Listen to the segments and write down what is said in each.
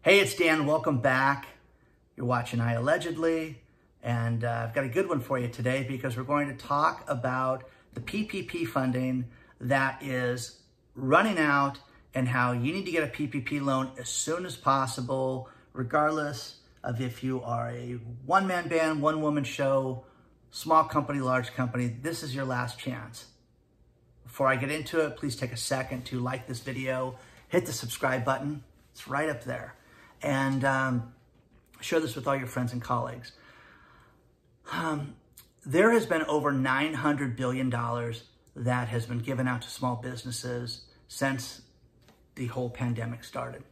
Hey, it's Dan. Welcome back. You're watching iAllegedly, and I've got a good one for you today because we're going to talk about the PPP funding that is running out and how you need to get a PPP loan as soon as possible, regardless of if you are a one-man band, one-woman show, small company, large company. This is your last chance. Before I get into it, please take a second to like this video, hit the subscribe button. It's right up there. And share this with all your friends and colleagues. There has been over $900 billion that has been given out to small businesses since the whole pandemic started.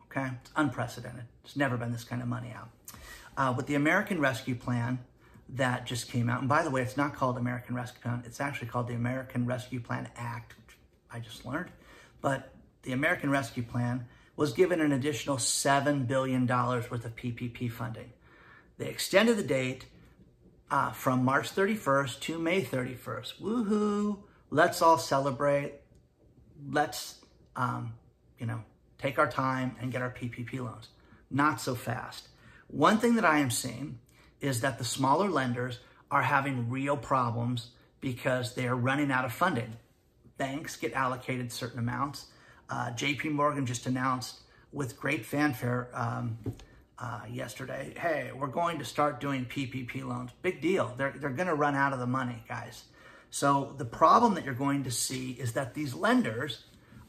Okay? It's unprecedented. There's never been this kind of money out. With the American Rescue Plan that just came out, and by the way, it's not called American Rescue Plan, it's actually called the American Rescue Plan Act, which I just learned. But the American Rescue Plan was given an additional $7 billion worth of PPP funding. They extended the date from March 31st to May 31st. Woohoo! Let's all celebrate. Let's, take our time and get our PPP loans. Not so fast. One thing that I am seeing is that the smaller lenders are having real problems because they are running out of funding. Banks get allocated certain amounts. JP Morgan just announced with great fanfare yesterday, hey, we're going to start doing PPP loans. Big deal. They're going to run out of the money, guys. So the problem that you're going to see is that these lenders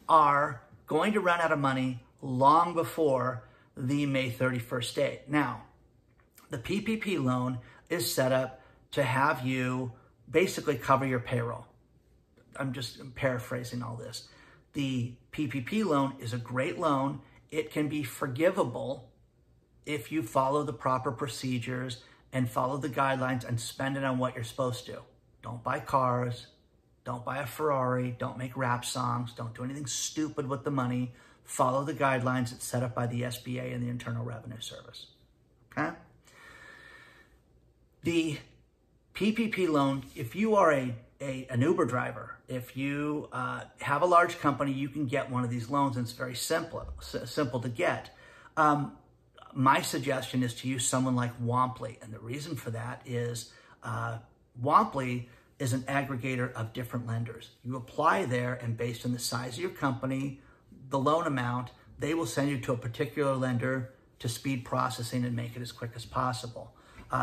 are going to run out of money long before the May 31st date. Now, the PPP loan is set up to have you basically cover your payroll. I'm just paraphrasing all this. The PPP loan is a great loan. It can be forgivable if you follow the proper procedures and follow the guidelines and spend it on what you're supposed to. Don't buy cars. Don't buy a Ferrari. Don't make rap songs. Don't do anything stupid with the money. Follow the guidelines that's set up by the SBA and the Internal Revenue Service. Okay? The PPP loan, if you are an Uber driver, if you have a large company, you can get one of these loans, and it's very simple to get. My suggestion is to use someone like Womply, and the reason for that is Womply is an aggregator of different lenders. You apply there, and based on the size of your company, the loan amount, they will send you to a particular lender to speed processing and make it as quick as possible.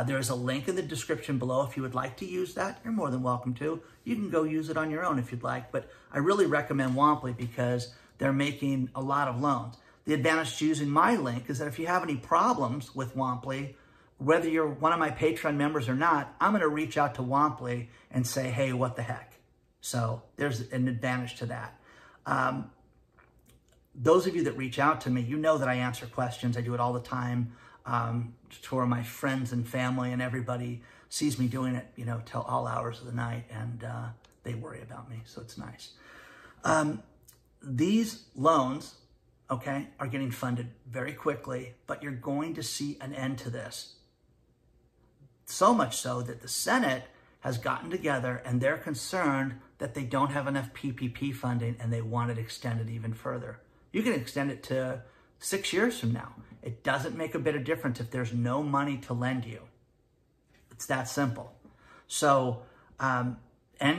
There is a link in the description below if you would like to use that. You're more than welcome to. You can go use it on your own if you'd like, but I really recommend Womply because they're making a lot of loans. The advantage to using my link is that if you have any problems with Womply, whether you're one of my Patreon members or not, I'm going to reach out to Womply and say, hey, what the heck? So there's an advantage to that. Those of you that reach out to me, you know that I answer questions. I do it all the time. To my friends and family and everybody sees me doing it, till all hours of the night, and they worry about me, so it's nice. These loans, okay, are getting funded very quickly, but you're going to see an end to this. So much so that the Senate has gotten together and they're concerned that they don't have enough PPP funding and they want it extended even further. You can extend it to 6 years from now. It doesn't make a bit of difference if there's no money to lend you. It's that simple. So, and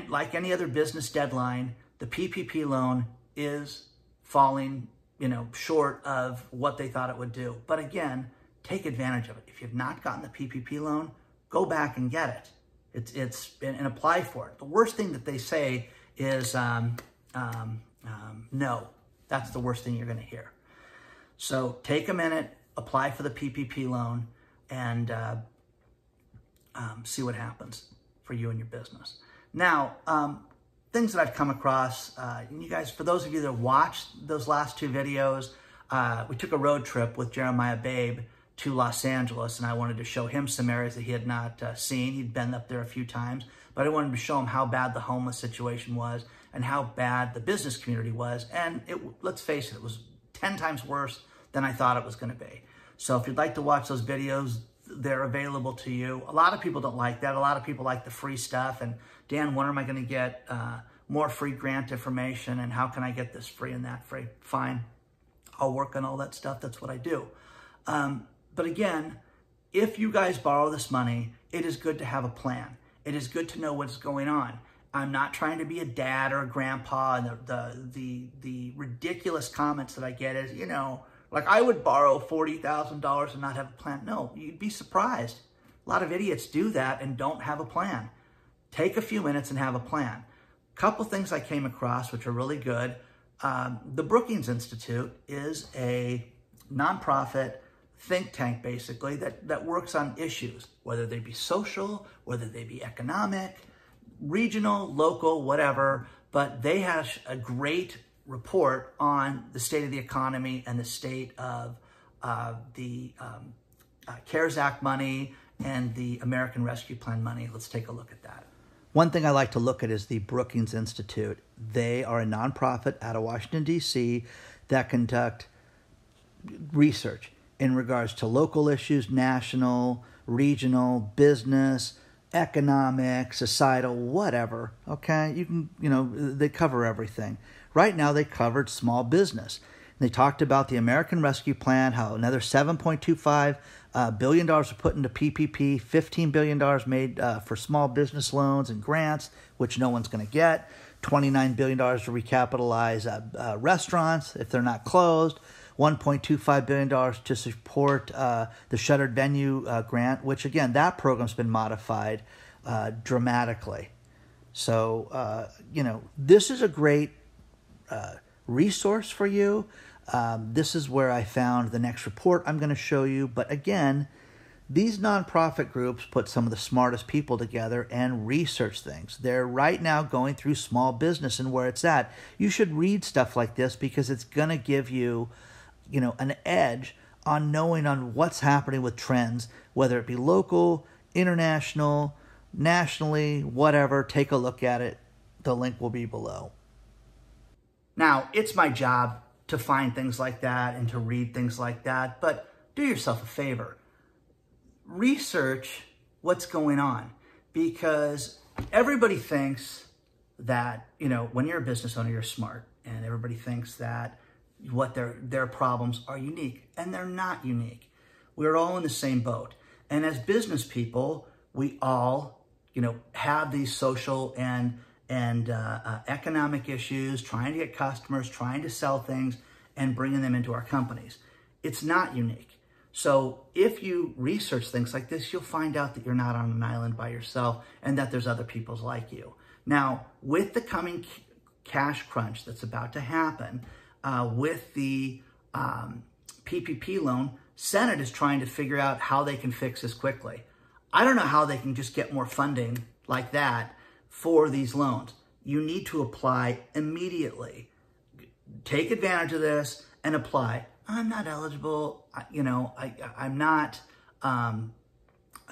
like any other business deadline, the PPP loan is falling, short of what they thought it would do. But again, take advantage of it. If you've not gotten the PPP loan, go back and get it. And apply for it. The worst thing that they say is no. That's the worst thing you're going to hear. So take a minute, apply for the PPP loan, and see what happens for you and your business. Now, things that I've come across, you guys, for those of you that watched those last two videos, we took a road trip with Jeremiah Babe to Los Angeles, and I wanted to show him some areas that he had not seen. He'd been up there a few times, but I wanted to show him how bad the homeless situation was and how bad the business community was. And let's face it, it was 10 times worse than I thought it was going to be. So if you'd like to watch those videos, they're available to you. A lot of people don't like that. A lot of people like the free stuff. And Dan, when am I going to get more free grant information? And how can I get this free and that free? Fine. I'll work on all that stuff. That's what I do. But again, if you guys borrow this money, it is good to have a plan. It is good to know what's going on. I'm not trying to be a dad or a grandpa, and the ridiculous comments that I get is, you know, like I would borrow $40,000 and not have a plan. No, you'd be surprised. A lot of idiots do that and don't have a plan. Take a few minutes and have a plan. Couple things I came across which are really good. The Brookings Institute is a nonprofit think tank, basically, that works on issues, whether they be social, whether they be economic, regional, local, whatever. But they have a great report on the state of the economy and the state of the CARES Act money and the American Rescue Plan money. Let's take a look at that. One thing I like to look at is the Brookings Institute. They are a nonprofit out of Washington, D.C. that conduct research in regards to local issues, national, regional, business, economic, societal, whatever, okay? They cover everything. Right now, they covered small business. They talked about the American Rescue Plan, how another $7.25 billion were put into PPP, $15 billion made for small business loans and grants, which no one's going to get, $29 billion to recapitalize restaurants if they're not closed, $1.25 billion to support the shuttered venue grant, which, again, that program's been modified dramatically. So, this is a great resource for you. This is where I found the next report I'm going to show you. But again, these nonprofit groups put some of the smartest people together and research things. They're right now going through small business and where it's at. You should read stuff like this because it's going to give you, an edge on knowing on what's happening with trends, whether it be local, international, nationally, whatever. Take a look at it. The link will be below. Now, it's my job to find things like that and to read things like that, but do yourself a favor. Research what's going on, because everybody thinks that, when you're a business owner, you're smart, and everybody thinks that what their problems are unique, and they're not unique. We're all in the same boat. And as business people, we all, have these social and economic issues, trying to get customers, trying to sell things, and bringing them into our companies. It's not unique. So if you research things like this, you'll find out that you're not on an island by yourself and that there's other people like you. Now, with the coming cash crunch that's about to happen, with the PPP loan, Senate is trying to figure out how they can fix this quickly. I don't know how they can just get more funding like that for these loans. You need to apply immediately. Take advantage of this and apply. I'm not eligible. I'm not,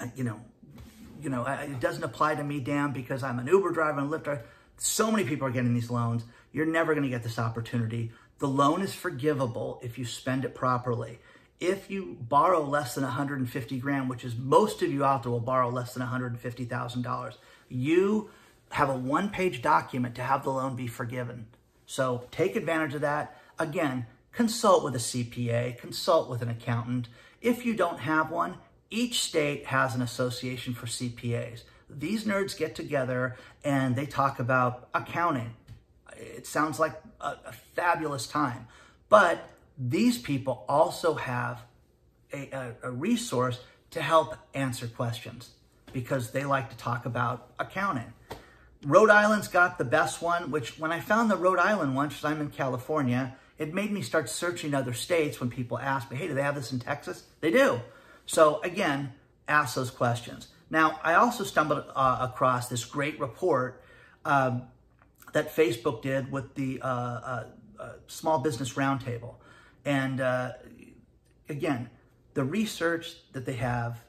it doesn't apply to me, damn, because I'm an Uber driver and Lyft driver. So many people are getting these loans. You're never going to get this opportunity. The loan is forgivable if you spend it properly. If you borrow less than $150,000, which is most of you out there will borrow less than $150,000, you have a one-page document to have the loan be forgiven. So take advantage of that. Again, consult with a CPA, consult with an accountant. If you don't have one, each state has an association for CPAs. These nerds get together and they talk about accounting. It sounds like a fabulous time. But these people also have a resource to help answer questions because they like to talk about accounting. Rhode Island's got the best one, which when I found the Rhode Island one, because I'm in California, it made me start searching other states when people ask me, hey, do they have this in Texas? They do. So again, ask those questions. Now, I also stumbled across this great report that Facebook did with the Small Business Roundtable. And again, the research that they have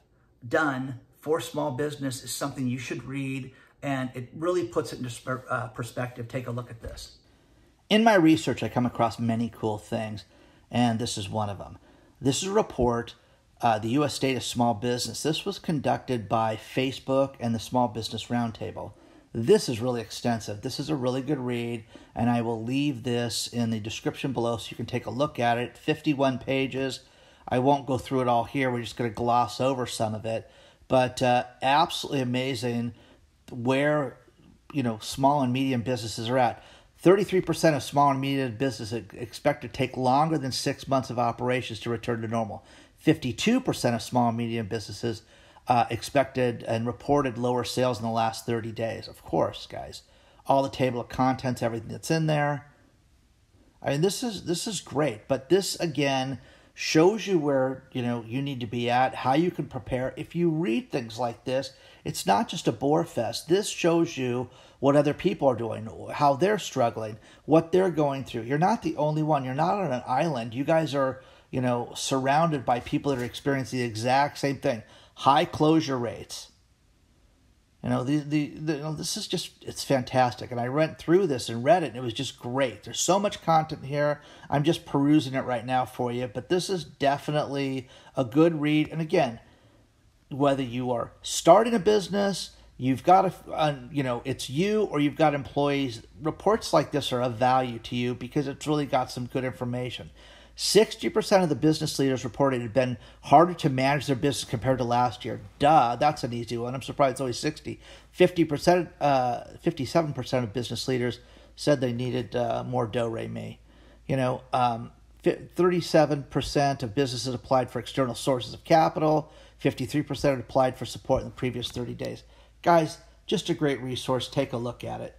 done for small business is something you should read, and it really puts it into perspective. Take a look at this. In my research, I come across many cool things, and this is one of them. This is a report, the U.S. State of Small Business. This was conducted by Facebook and the Small Business Roundtable. This is really extensive. This is a really good read, and I will leave this in the description below so you can take a look at it. 51 pages. I won't go through it all here. We're just going to gloss over some of it. But absolutely amazing where, small and medium businesses are at. 33% of small and medium businesses expect to take longer than 6 months of operations to return to normal. 52% of small and medium businesses expected and reported lower sales in the last 30 days. Of course, guys. All the table of contents, everything that's in there. I mean, this is great. But this, again, shows you where, you need to be at, how you can prepare. If you read things like this, it's not just a bore fest. This shows you what other people are doing, how they're struggling, what they're going through. You're not the only one. You're not on an island. You guys are, surrounded by people that are experiencing the exact same thing. High closure rates. This is just, it's fantastic. And I went through this and read it, and it was just great. There's so much content here. I'm just perusing it right now for you. But this is definitely a good read. And again, whether you are starting a business, you've got it's you or you've got employees, reports like this are of value to you because it's really got some good information. 60% of the business leaders reported it had been harder to manage their business compared to last year. Duh, that's an easy one. I'm surprised it's only 60. 57% of business leaders said they needed more do-re-mi. 37% of businesses applied for external sources of capital. 53% had applied for support in the previous 30 days. Guys, just a great resource. Take a look at it.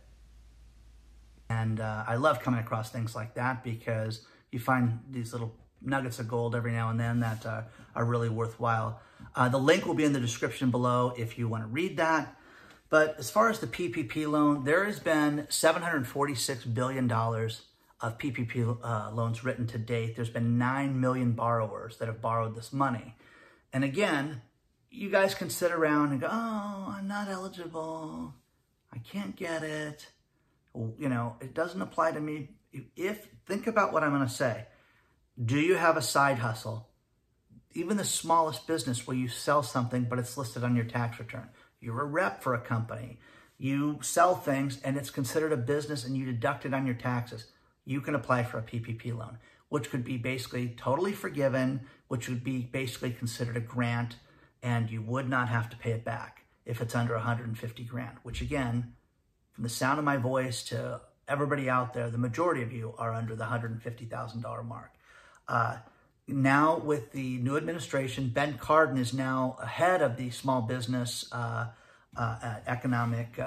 And I love coming across things like that because you find these little nuggets of gold every now and then that are really worthwhile. The link will be in the description below if you want to read that. But as far as the PPP loan, there has been $746 billion of PPP loans written to date. There's been 9 million borrowers that have borrowed this money. And again, you guys can sit around and go, oh, I'm not eligible. I can't get it. It doesn't apply to me. Think about what I'm going to say. Do you have a side hustle? Even the smallest business where you sell something, but it's listed on your tax return. You're a rep for a company. You sell things and it's considered a business and you deduct it on your taxes. You can apply for a PPP loan, which could be basically totally forgiven, which would be basically considered a grant, and you would not have to pay it back if it's under 150 grand, which again, from the sound of my voice to everybody out there, the majority of you are under the $150,000 mark. Now with the new administration, Ben Cardin is now head of the small business economic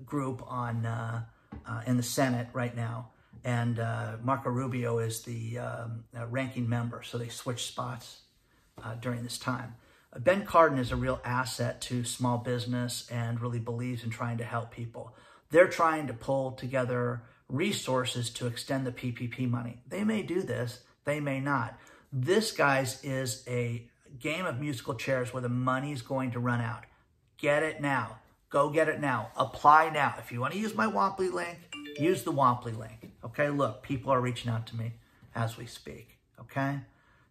group in the Senate right now. And Marco Rubio is the ranking member, so they switch spots during this time. Ben Cardin is a real asset to small business and really believes in trying to help people. They're trying to pull together resources to extend the PPP money. They may do this, they may not. This, guys, is a game of musical chairs where the money's going to run out. Get it now. Go get it now. Apply now. If you want to use my Womply link, use the Womply link. Okay, look, people are reaching out to me as we speak. Okay?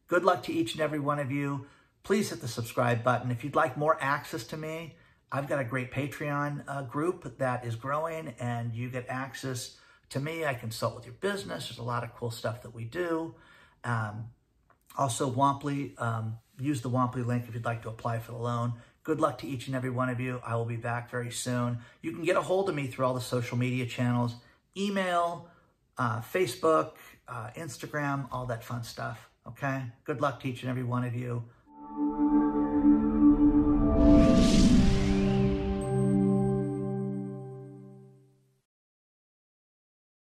Good luck to each and every one of you. Please hit the subscribe button. If you'd like more access to me, I've got a great Patreon group that is growing, and you get access to me. I consult with your business. There's a lot of cool stuff that we do. Also, Womply, use the Womply link if you'd like to apply for the loan. Good luck to each and every one of you. I will be back very soon. You can get a hold of me through all the social media channels, email, Facebook, Instagram, all that fun stuff. Okay? Good luck to each and every one of you.